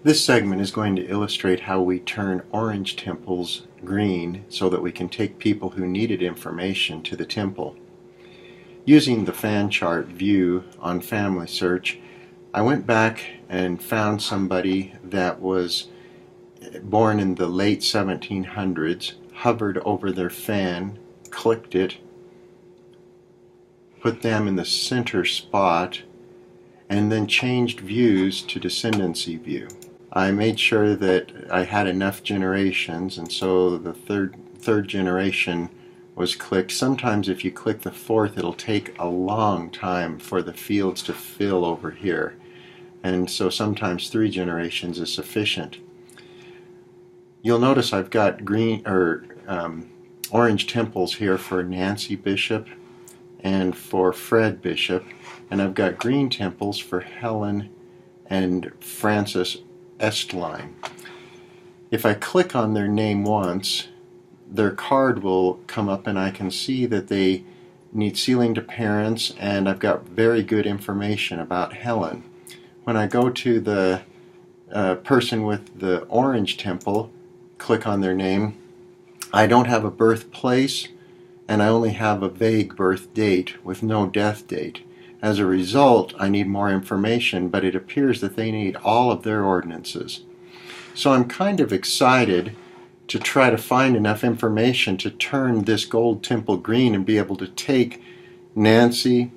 This segment is going to illustrate how we turn orange temples green so that we can take people who needed information to the temple. Using the fan chart view on FamilySearch, I went back and found somebody that was born in the late 1700s, hovered over their fan, clicked it, put them in the center spot, and then changed views to descendancy view. I made sure that I had enough generations, and so the third generation was clicked. Sometimes if you click the fourth, it'll take a long time for the fields to fill over here, and so sometimes 3 generations is sufficient. You'll notice I've got orange temples here for Nancy Bishop and for Fred Bishop, and I've got green temples for Helen and Francis Estline. If I click on their name once, their card will come up and I can see that they need sealing to parents, and I've got very good information about Helen. When I go to the person with the orange temple, click on their name, I don't have a birthplace and I only have a vague birth date with no death date. As a result, I need more information, but it appears that they need all of their ordinances. So I'm kind of excited to try to find enough information to turn this gold temple green and be able to take Nancy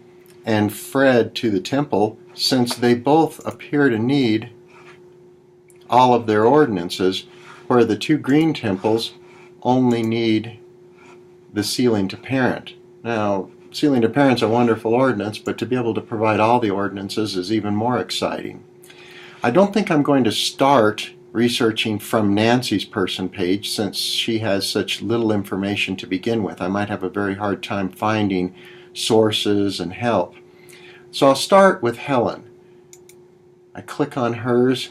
and Fred to the temple, since they both appear to need all of their ordinances, where the 2 green temples only need the sealing to parent. Now, sealing to parent's a wonderful ordinance, but to be able to provide all the ordinances is even more exciting. I don't think I'm going to start researching from Nancy's person page, since she has such little information to begin with. I might have a very hard time finding sources and help. So I'll start with Helen. I click on hers,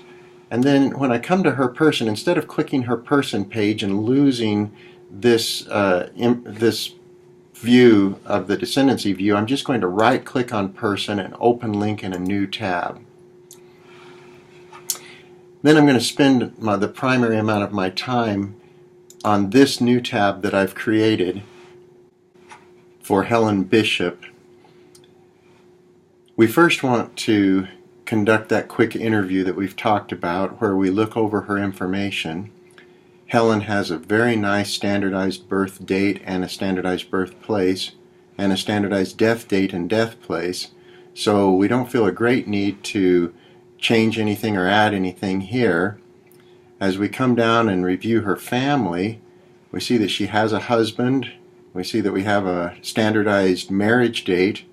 and then when I come to her person, instead of clicking her person page and losing this view of the descendancy view, I'm just going to right click on person and open link in a new tab. Then I'm going to spend the primary amount of my time on this new tab that I've created for Helen Bishop. We first want to conduct that quick interview that we've talked about, where we look over her information. Helen has a very nice standardized birth date and a standardized birthplace and a standardized death date and death place, so we don't feel a great need to change anything or add anything here. As we come down and review her family, we see that she has a husband, we see that we have a standardized marriage date,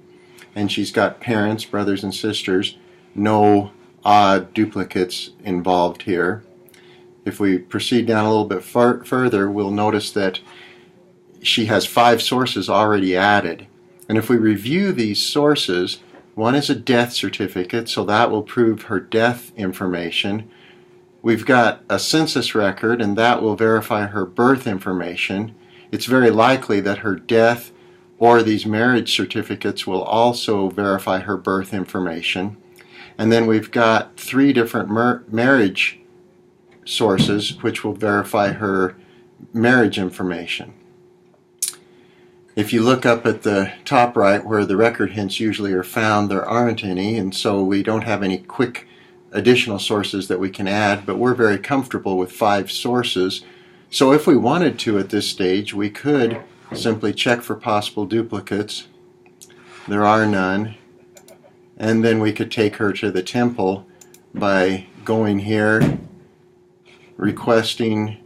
and she's got parents, brothers and sisters, no odd duplicates involved here. If we proceed down a little bit further, we'll notice that she has 5 sources already added. And if we review these sources, one is a death certificate, so that will prove her death information. We've got a census record, and that will verify her birth information. It's very likely that her death or these marriage certificates will also verify her birth information. And then we've got 3 different marriage sources which will verify her marriage information. If you look up at the top right where the record hints usually are found, there aren't any, and so we don't have any quick additional sources that we can add, but we're very comfortable with 5 sources. So if we wanted to at this stage, we could simply check for possible duplicates. There are none. And then we could take her to the temple by going here, requesting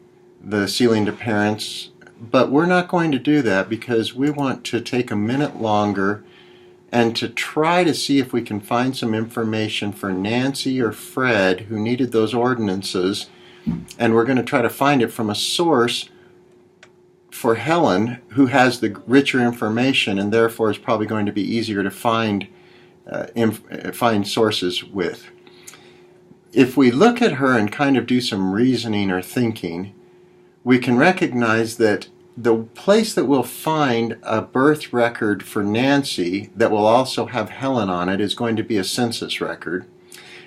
the sealing to parents, but we're not going to do that because we want to take a minute longer and to try to see if we can find some information for Nancy or Fred who needed those ordinances, and we're going to try to find it from a source for Helen who has the richer information and therefore is probably going to be easier to find sources with. If we look at her and kind of do some reasoning or thinking, we can recognize that the place that we'll find a birth record for Nancy that will also have Helen on it is going to be a census record.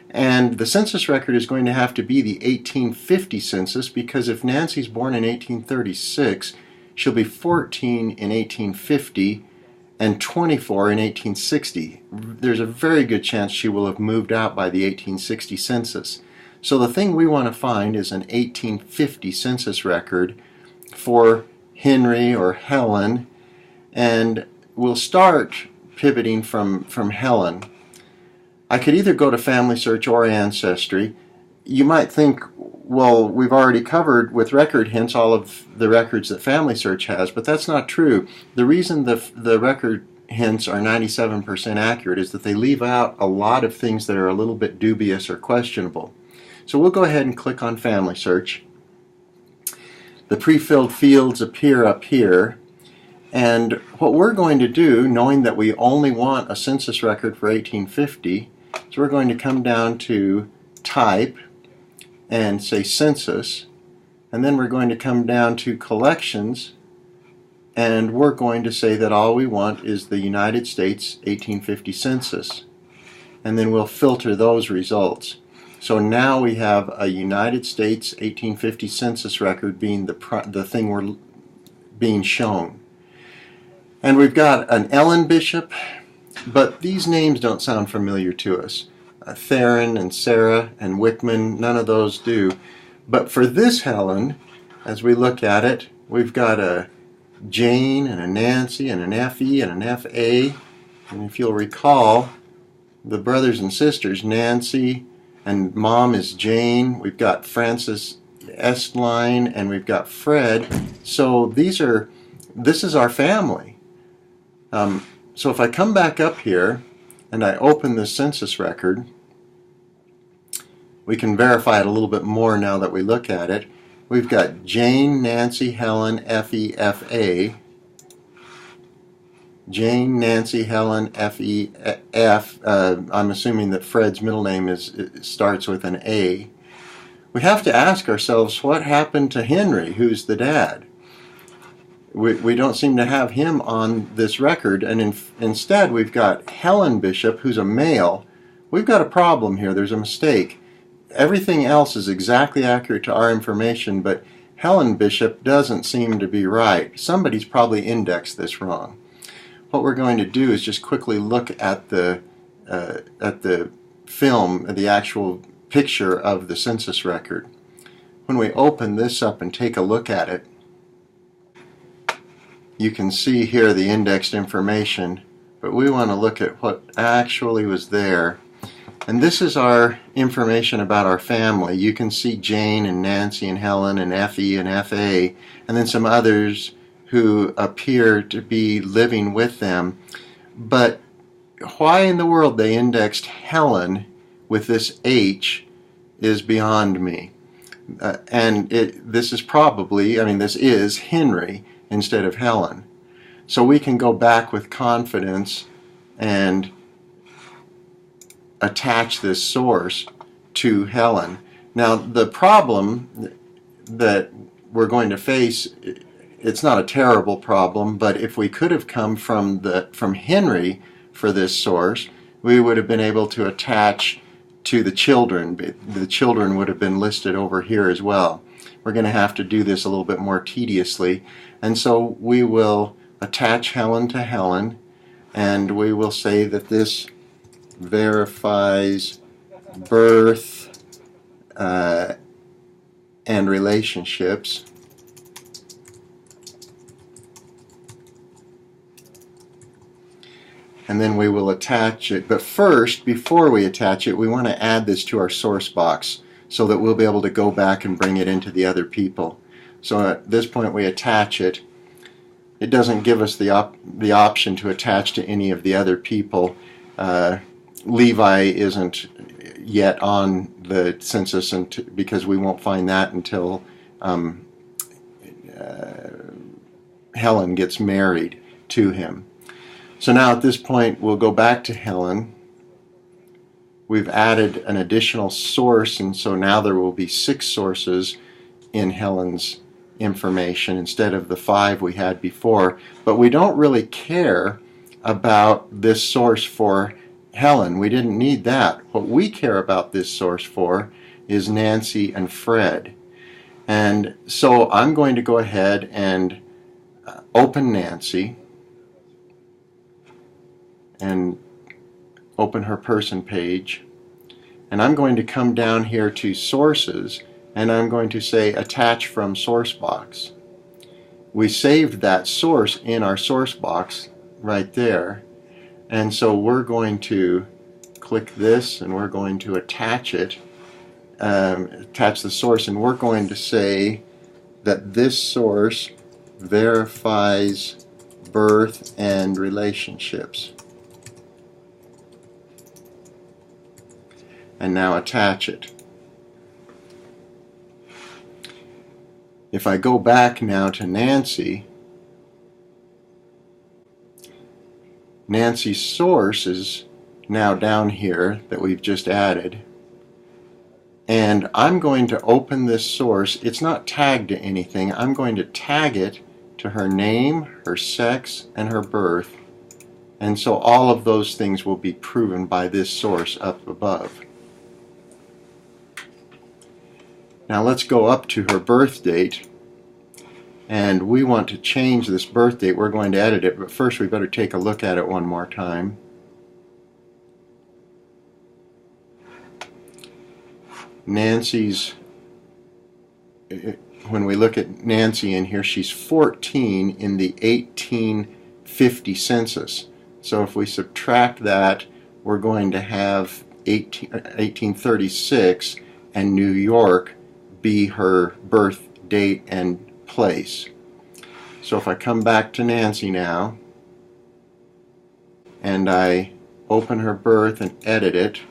And the census record is going to have to be the 1850 census, because if Nancy's born in 1836, she'll be 14 in 1850 and 24 in 1860. There's a very good chance she will have moved out by the 1860 census. So the thing we want to find is an 1850 census record for Henry or Helen, and we'll start pivoting from Helen. I could either go to FamilySearch or Ancestry. You might think, well, we've already covered with record hints all of the records that FamilySearch has, but that's not true. The reason the record hints are 97% accurate is that they leave out a lot of things that are a little bit dubious or questionable. So we'll go ahead and click on FamilySearch. The pre-filled fields appear up here, and what we're going to do, knowing that we only want a census record for 1850, so we're going to come down to Type and say Census, and then we're going to come down to Collections, and we're going to say that all we want is the United States 1850 Census, and then we'll filter those results. So now we have a United States 1850 census record being the thing we're being shown. And we've got an Ellen Bishop, but these names don't sound familiar to us. Theron and Sarah and Wickman, none of those do. But for this Helen, as we look at it, we've got a Jane and a Nancy and an F.E. and an F.A. And if you'll recall, the brothers and sisters, Nancy and Mom is Jane. We've got Francis Estline, and we've got Fred. So this is our family. So if I come back up here and I open the census record, we can verify it a little bit more now that we look at it. We've got Jane, Nancy, Helen, F.E., F.A. Jane, Nancy, Helen, F.E., F. I'm assuming that Fred's middle name starts with an A. We have to ask ourselves, what happened to Henry, who's the dad? We don't seem to have him on this record, and instead we've got Helen Bishop, who's a male. We've got a problem here. There's a mistake. Everything else is exactly accurate to our information, but Helen Bishop doesn't seem to be right. Somebody's probably indexed this wrong. What we're going to do is just quickly look at the film, the actual picture of the census record. When we open this up and take a look at it, you can see here the indexed information, but we want to look at what actually was there. And this is our information about our family. You can see Jane and Nancy and Helen and F.E. and F.A. and then some others who appear to be living with them. But why in the world they indexed Helen with this H is beyond me. And this is probably, this is Henry instead of Helen. So we can go back with confidence and attach this source to Helen. Now the problem that we're going to face, it's not a terrible problem, but if we could have come from Henry for this source, we would have been able to attach to the children. The children would have been listed over here as well. We're going to have to do this a little bit more tediously, and so we will attach Helen to Helen, and we will say that this verifies birth and relationships. And then we will attach it. But first, before we attach it, we want to add this to our source box so that we'll be able to go back and bring it into the other people. So at this point we attach it. It doesn't give us the option to attach to any of the other people. Levi isn't yet on the census because we won't find that until Helen gets married to him. So now at this point we'll go back to Helen. We've added an additional source, and so now there will be 6 sources in Helen's information instead of the 5 we had before. But we don't really care about this source for Helen. We didn't need that. What we care about this source for is Nancy and Fred. And so I'm going to go ahead and open Nancy and open her person page. And I'm going to come down here to sources, and I'm going to say attach from source box. We saved that source in our source box right there, and so we're going to click this and we're going to attach it, attach the source, and we're going to say that this source verifies birth and relationships. And now attach it. If I go back now to Nancy, Nancy's source is now down here that we've just added. And I'm going to open this source. It's not tagged to anything. I'm going to tag it to her name, her sex, and her birth. And so all of those things will be proven by this source up above. Now let's go up to her birth date, and we want to change this birth date. We're going to edit it, but first we better take a look at it one more time. Nancy's, when we look at Nancy in here, she's 14 in the 1850 census. So if we subtract that, we're going to have 1836 and New York be her birth date and place. So if I come back to Nancy now and I open her birth and edit it,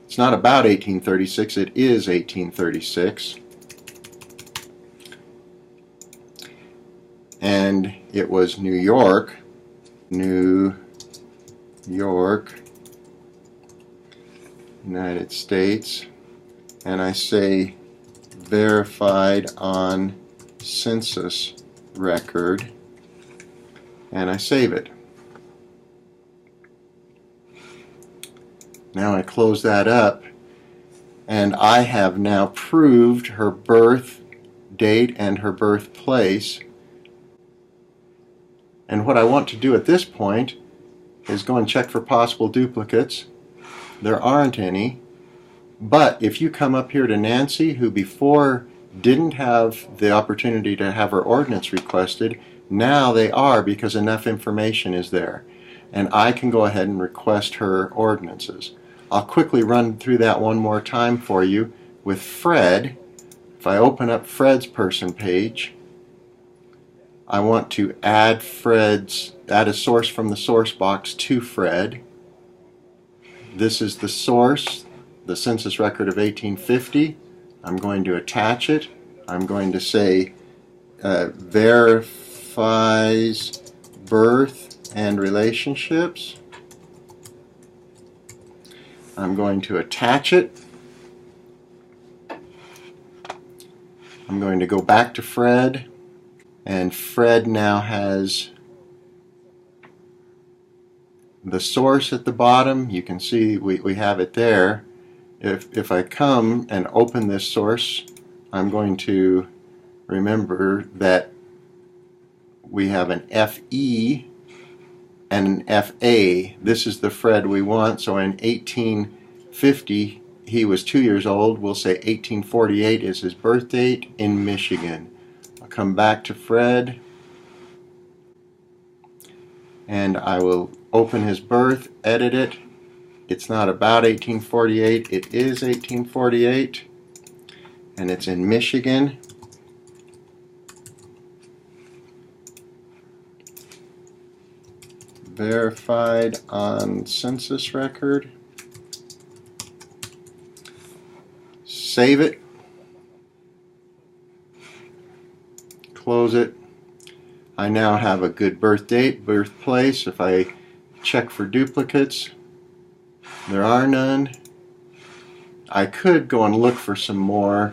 it's not about 1836, it is 1836. And it was New York, United States, and I say verified on census record, and I save it. Now I close that up, and I have now proved her birth date and her birthplace. And what I want to do at this point is go and check for possible duplicates. There aren't any. But if you come up here to Nancy, who before didn't have the opportunity to have her ordinance requested, now they are, because enough information is there. And I can go ahead and request her ordinances. I'll quickly run through that one more time for you with Fred. If I open up Fred's person page, I want to add a source from the source box to Fred. This is the source, the census record of 1850. I'm going to attach it. I'm going to say verifies birth and relationships. I'm going to attach it. I'm going to go back to Fred, and Fred now has the source at the bottom. You can see we have it there. If I come and open this source, I'm going to remember that we have an FE and an FA. This is the Fred we want. So in 1850, he was 2 years old. We'll say 1848 is his birth date in Michigan. I'll come back to Fred, and I will open his birth, edit it. It's not about 1848, it is 1848, and it's in Michigan. Verified on census record. Save it. Close it. I now have a good birth date, birthplace. If I check for duplicates, there are none. I could go and look for some more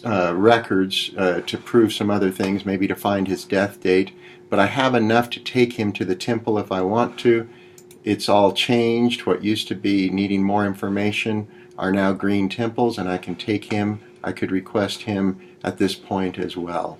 records to prove some other things, maybe to find his death date, but I have enough to take him to the temple if I want to. it's all changed. What used to be needing more information are now green temples, and I can take him, I could request him at this point as well.